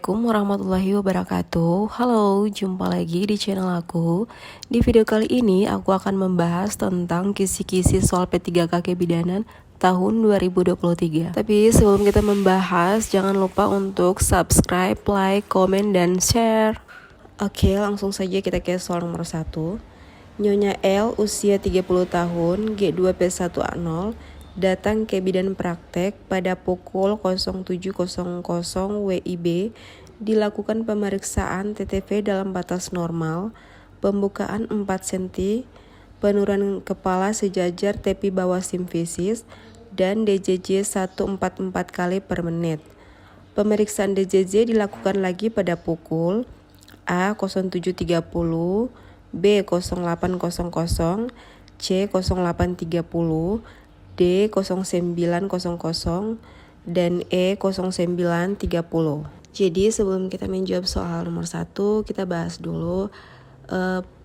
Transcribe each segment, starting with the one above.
Assalamualaikum warahmatullahi wabarakatuh. Halo, jumpa lagi di channel aku. Di video kali ini aku akan membahas tentang kisi-kisi soal P3K Kebidanan tahun 2023. Tapi sebelum kita membahas, jangan lupa untuk subscribe, like, komen, dan share. Oke, langsung saja kita ke soal nomor 1. Nyonya L usia 30 tahun, G2P1A0, datang ke bidan praktek pada pukul 07.00 WIB, dilakukan pemeriksaan TTV dalam batas normal, pembukaan 4 cm, penurunan kepala sejajar tepi bawah simfisis, dan DJJ 144 kali per menit. Pemeriksaan DJJ dilakukan lagi pada pukul A 07.30, B 08.00, C 08.30, D 09.00, dan E 09.30. Jadi sebelum kita menjawab soal nomor 1, kita bahas dulu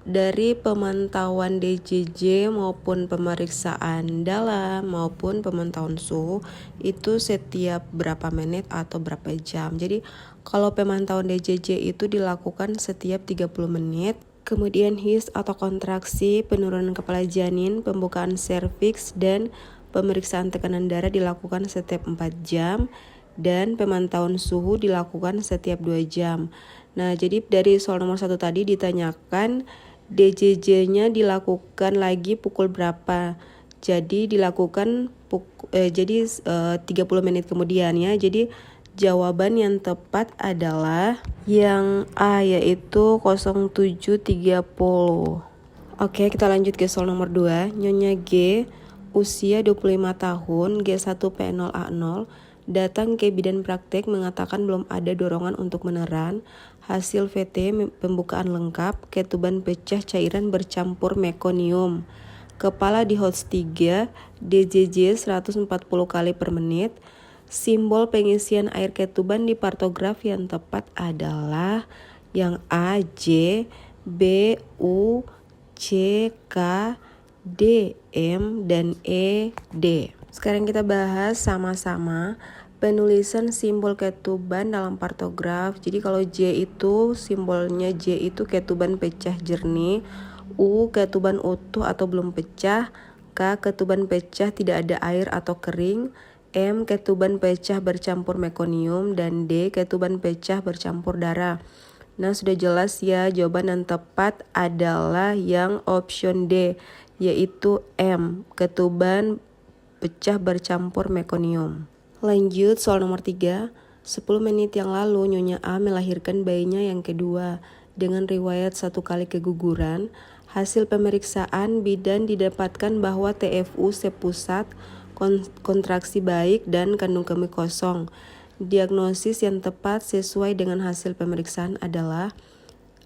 dari pemantauan DJJ maupun pemeriksaan dalam maupun pemantauan suhu itu setiap berapa menit atau berapa jam. Jadi kalau pemantauan DJJ itu dilakukan setiap 30 menit. Kemudian his atau kontraksi, penurunan kepala janin, pembukaan serviks, dan pemeriksaan tekanan darah dilakukan setiap 4 jam, dan pemantauan suhu dilakukan setiap 2 jam. Nah, jadi dari soal nomor 1 tadi ditanyakan DJJ-nya dilakukan lagi pukul berapa. Jadi dilakukan 30 menit kemudian ya. Jadi jawaban yang tepat adalah yang A, yaitu 07.30. Oke, kita lanjut ke soal nomor 2. Nyonya G usia 25 tahun, G1P0A0, datang ke bidan praktek mengatakan belum ada dorongan untuk meneran, hasil VT pembukaan lengkap, ketuban pecah cairan bercampur mekonium, kepala di HOTS 3, DJJ 140 kali per menit. Simbol pengisian air ketuban di partograf yang tepat adalah yang A, J, B, U, C, K, D, M, dan E, D. Sekarang kita bahas sama-sama penulisan simbol ketuban dalam partograf. Jadi kalau J itu simbolnya J itu ketuban pecah jernih, U ketuban utuh atau belum pecah, K ketuban pecah tidak ada air atau kering, M ketuban pecah bercampur mekonium, dan D ketuban pecah bercampur darah. Nah, sudah jelas ya, jawaban yang tepat adalah yang option D, yaitu M, ketuban pecah bercampur mekonium. Lanjut soal nomor 3. 10 menit yang lalu Nyonya A melahirkan bayinya yang kedua dengan riwayat 1 kali keguguran. Hasil pemeriksaan bidan didapatkan bahwa TFU sepusat, kontraksi baik, dan kandung kemih kosong. Diagnosis yang tepat sesuai dengan hasil pemeriksaan adalah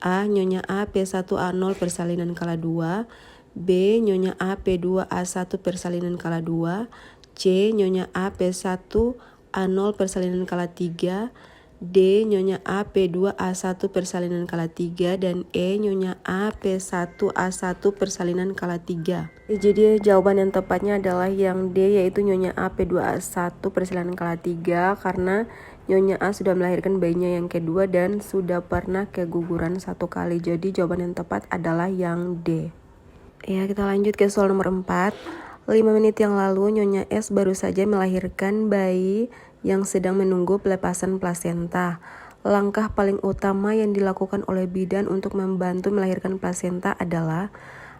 A. Nyonya A P1A0 persalinan kala 2, B. Nyonya A P2A1 persalinan kala 2, C. Nyonya A P1A0 persalinan kala 3, D. Nyonya A P2A1 persalinan kala 3, dan E. Nyonya A P1A1 persalinan kala 3. Jadi jawaban yang tepatnya adalah yang D, yaitu Nyonya A P2A1 persalinan kala 3, karena Nyonya A sudah melahirkan bayinya yang kedua dan sudah pernah keguguran 1 kali. Jadi jawaban yang tepat adalah yang D. Ya, kita lanjut ke soal nomor 4. 5 menit yang lalu Nyonya S baru saja melahirkan bayi yang sedang menunggu pelepasan plasenta. Langkah paling utama yang dilakukan oleh bidan untuk membantu melahirkan plasenta adalah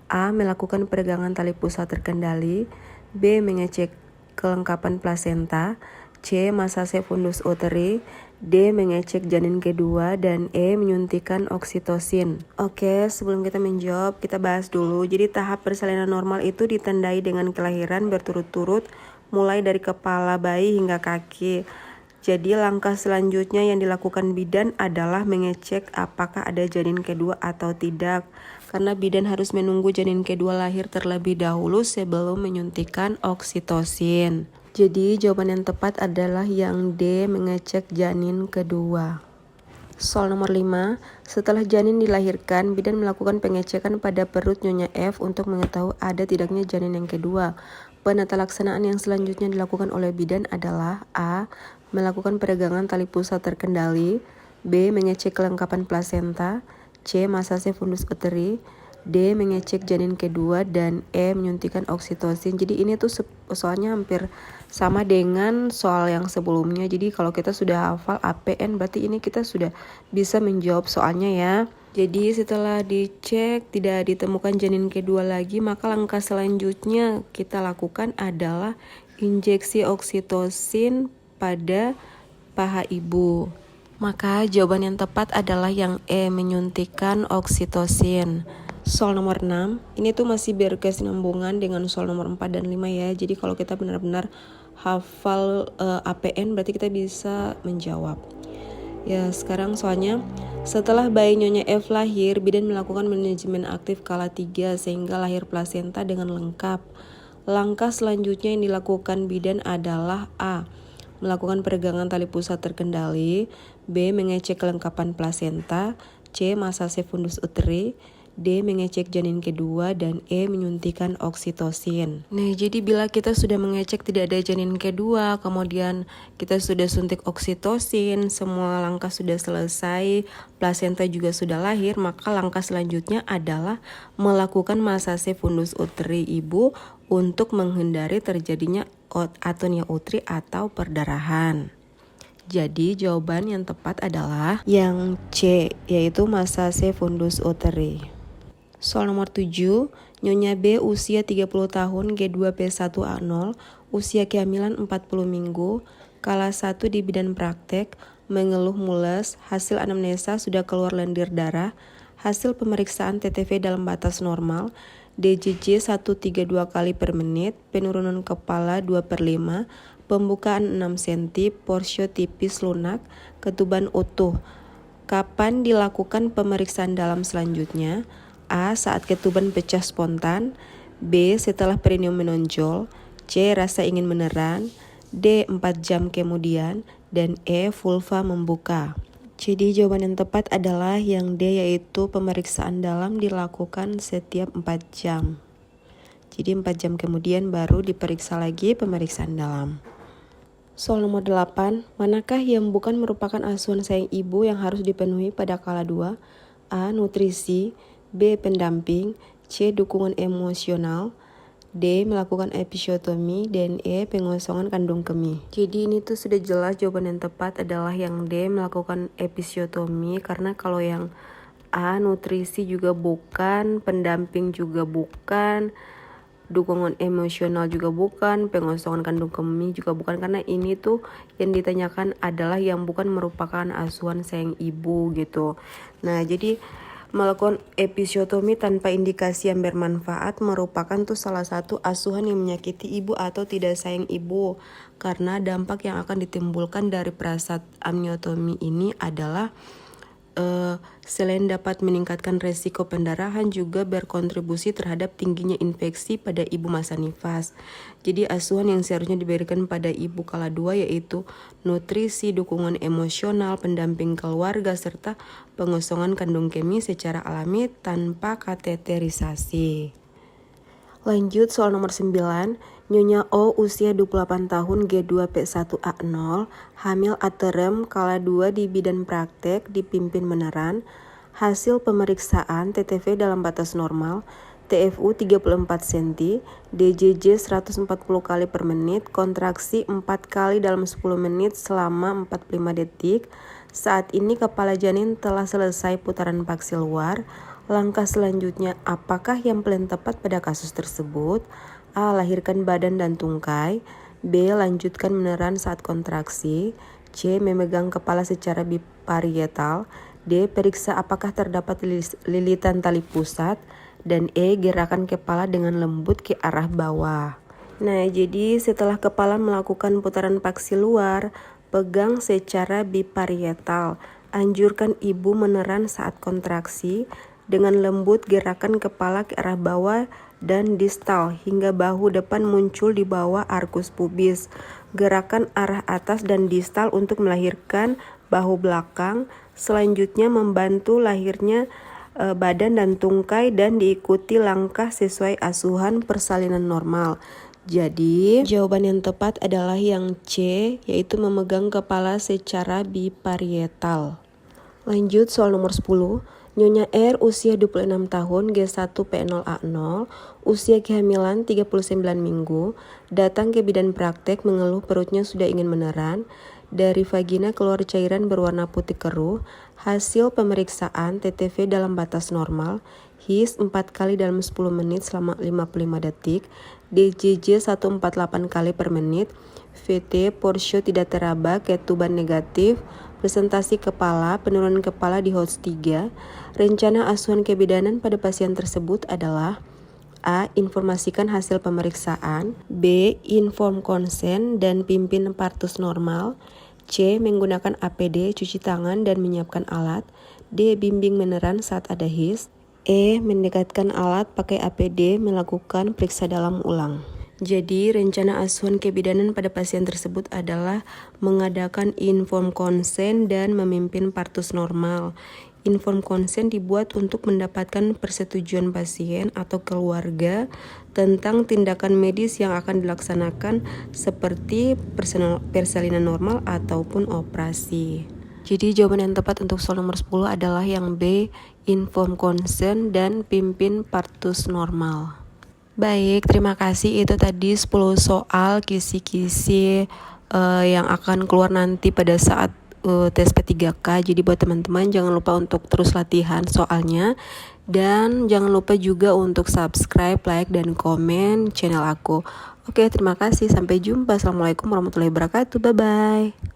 A. Melakukan peregangan tali pusat terkendali, B. Mengecek kelengkapan plasenta, C. Masase fundus uteri, D. Mengecek janin kedua, dan E. Menyuntikkan oksitosin. Oke, sebelum kita menjawab, kita bahas dulu. Jadi tahap persalinan normal itu ditandai dengan kelahiran berturut-turut mulai dari kepala bayi hingga kaki. Jadi langkah selanjutnya yang dilakukan bidan adalah mengecek apakah ada janin kedua atau tidak. Karena bidan harus menunggu janin kedua lahir terlebih dahulu sebelum menyuntikkan oksitosin. Jadi jawaban yang tepat adalah yang D, mengecek janin kedua. Soal nomor 5. Setelah janin dilahirkan, bidan melakukan pengecekan pada perut Nyonya F untuk mengetahui ada tidaknya janin yang kedua. Penata laksanaan yang selanjutnya dilakukan oleh bidan adalah A. Melakukan peregangan tali pusat terkendali, B. Mengecek kelengkapan plasenta, C. Massase fundus uteri, D. Mengecek janin kedua, dan E. Menyuntikkan oksitosin. Jadi ini tuh soalnya hampir sama dengan soal yang sebelumnya. Jadi kalau kita sudah hafal APN berarti ini kita sudah bisa menjawab soalnya ya. Jadi setelah dicek tidak ditemukan janin kedua lagi, maka langkah selanjutnya kita lakukan adalah injeksi oksitosin pada paha ibu. Maka jawaban yang tepat adalah yang E, menyuntikkan oksitosin. Soal nomor 6, ini tuh masih berkesinambungan dengan soal nomor 4 dan 5 ya. Jadi kalau kita benar-benar hafal APN berarti kita bisa menjawab. Ya, sekarang soalnya setelah bayi Nyonya F lahir, bidan melakukan manajemen aktif kala 3 sehingga lahir plasenta dengan lengkap. Langkah selanjutnya yang dilakukan bidan adalah A. Melakukan peregangan tali pusat terkendali, B. Mengecek kelengkapan plasenta, C. Massase fundus uteri, D. Mengecek janin kedua, dan E. Menyuntikkan oksitosin. Nah, jadi bila kita sudah mengecek tidak ada janin kedua, kemudian kita sudah suntik oksitosin, semua langkah sudah selesai, plasenta juga sudah lahir, maka langkah selanjutnya adalah melakukan massase fundus uteri ibu untuk menghindari terjadinya atonia uteri atau perdarahan. Jadi jawaban yang tepat adalah yang C, yaitu massase fundus uteri. Soal nomor 7, Nyonya B usia 30 tahun, G2P1A0, usia kehamilan 40 minggu, kala 1 di bidan praktek, mengeluh mules, hasil anamnesa sudah keluar lendir darah, hasil pemeriksaan TTV dalam batas normal, DJJ 132 kali per menit, penurunan kepala 2/5, pembukaan 6 cm, porsio tipis lunak, ketuban utuh. Kapan dilakukan pemeriksaan dalam selanjutnya? A. Saat ketuban pecah spontan, B. Setelah perineum menonjol, C. Rasa ingin meneran, D. 4 jam kemudian, dan E. Vulva membuka. Jadi jawaban yang tepat adalah yang D, yaitu pemeriksaan dalam dilakukan setiap 4 jam. Jadi 4 jam kemudian baru diperiksa lagi pemeriksaan dalam. Soal nomor 8, manakah yang bukan merupakan asuhan sayang ibu yang harus dipenuhi pada kala 2? A. Nutrisi, B. Pendamping, C. Dukungan emosional, D. Melakukan episiotomi, dan E. Pengosongan kandung kemih. Jadi ini tuh sudah jelas jawaban yang tepat adalah yang D. Melakukan episiotomi, karena kalau yang A. Nutrisi juga bukan, pendamping juga bukan, dukungan emosional juga bukan, pengosongan kandung kemih juga bukan, karena ini tuh yang ditanyakan adalah yang bukan merupakan asuhan sayang ibu gitu. Nah, jadi melakukan episiotomi tanpa indikasi yang bermanfaat merupakan tuh salah satu asuhan yang menyakiti ibu atau tidak sayang ibu, karena dampak yang akan ditimbulkan dari prasat amniotomi ini adalah selain dapat meningkatkan resiko pendarahan juga berkontribusi terhadap tingginya infeksi pada ibu masa nifas. Jadi asuhan yang seharusnya diberikan pada ibu kala 2 yaitu nutrisi, dukungan emosional, pendamping keluarga, serta pengosongan kandung kemih secara alami tanpa kateterisasi. Lanjut soal nomor 9, Nyonya O usia 28 tahun, G2P1A0, hamil aterem kala 2 di bidan praktek dipimpin meneran, hasil pemeriksaan TTV dalam batas normal, TFU 34 cm, DJJ 140 kali per menit, kontraksi 4 kali dalam 10 menit selama 45 detik. Saat ini kepala janin telah selesai putaran paksi luar. Langkah selanjutnya, apakah yang paling tepat pada kasus tersebut? A. Lahirkan badan dan tungkai, B. Lanjutkan meneran saat kontraksi, C. Memegang kepala secara biparietal, D. Periksa apakah terdapat lilitan tali pusat, dan E. Gerakan kepala dengan lembut ke arah bawah. Nah, jadi setelah kepala melakukan putaran paksi luar, pegang secara biparietal. Anjurkan ibu meneran saat kontraksi. Dengan lembut gerakan kepala ke arah bawah dan distal hingga bahu depan muncul di bawah arkus pubis. Gerakan arah atas dan distal untuk melahirkan bahu belakang. Selanjutnya membantu lahirnya badan dan tungkai dan diikuti langkah sesuai asuhan persalinan normal. Jadi jawaban yang tepat adalah yang C, yaitu memegang kepala secara biparietal. Lanjut soal nomor 10. Nyonya R usia 26 tahun, G1P0A0, usia kehamilan 39 minggu, datang ke bidan praktek mengeluh perutnya sudah ingin meneran, dari vagina keluar cairan berwarna putih keruh, hasil pemeriksaan TTV dalam batas normal, HIS 4 kali dalam 10 menit selama 55 detik, DJJ 148 kali per menit, VT porsio tidak teraba, ketuban negatif, presentasi kepala, penurunan kepala di HOTS 3, rencana asuhan kebidanan pada pasien tersebut adalah A. Informasikan hasil pemeriksaan, B. Inform konsen dan pimpin partus normal, C. Menggunakan APD, cuci tangan dan menyiapkan alat, D. Bimbing meneran saat ada HIS, E. Mendekatkan alat pakai APD, melakukan periksa dalam ulang. Jadi, rencana asuhan kebidanan pada pasien tersebut adalah mengadakan inform konsen dan memimpin partus normal. Inform konsen dibuat untuk mendapatkan persetujuan pasien atau keluarga tentang tindakan medis yang akan dilaksanakan seperti persalinan normal ataupun operasi. Jadi jawaban yang tepat untuk soal nomor 10 adalah yang B, inform konsen dan pimpin partus normal. Baik, terima kasih. Itu tadi 10 soal kisi-kisi yang akan keluar nanti pada saat tes P3K. Jadi buat teman-teman jangan lupa untuk terus latihan soalnya. Dan jangan lupa juga untuk subscribe, like, dan komen channel aku. Oke, terima kasih. Sampai jumpa. Assalamualaikum warahmatullahi wabarakatuh. Bye-bye.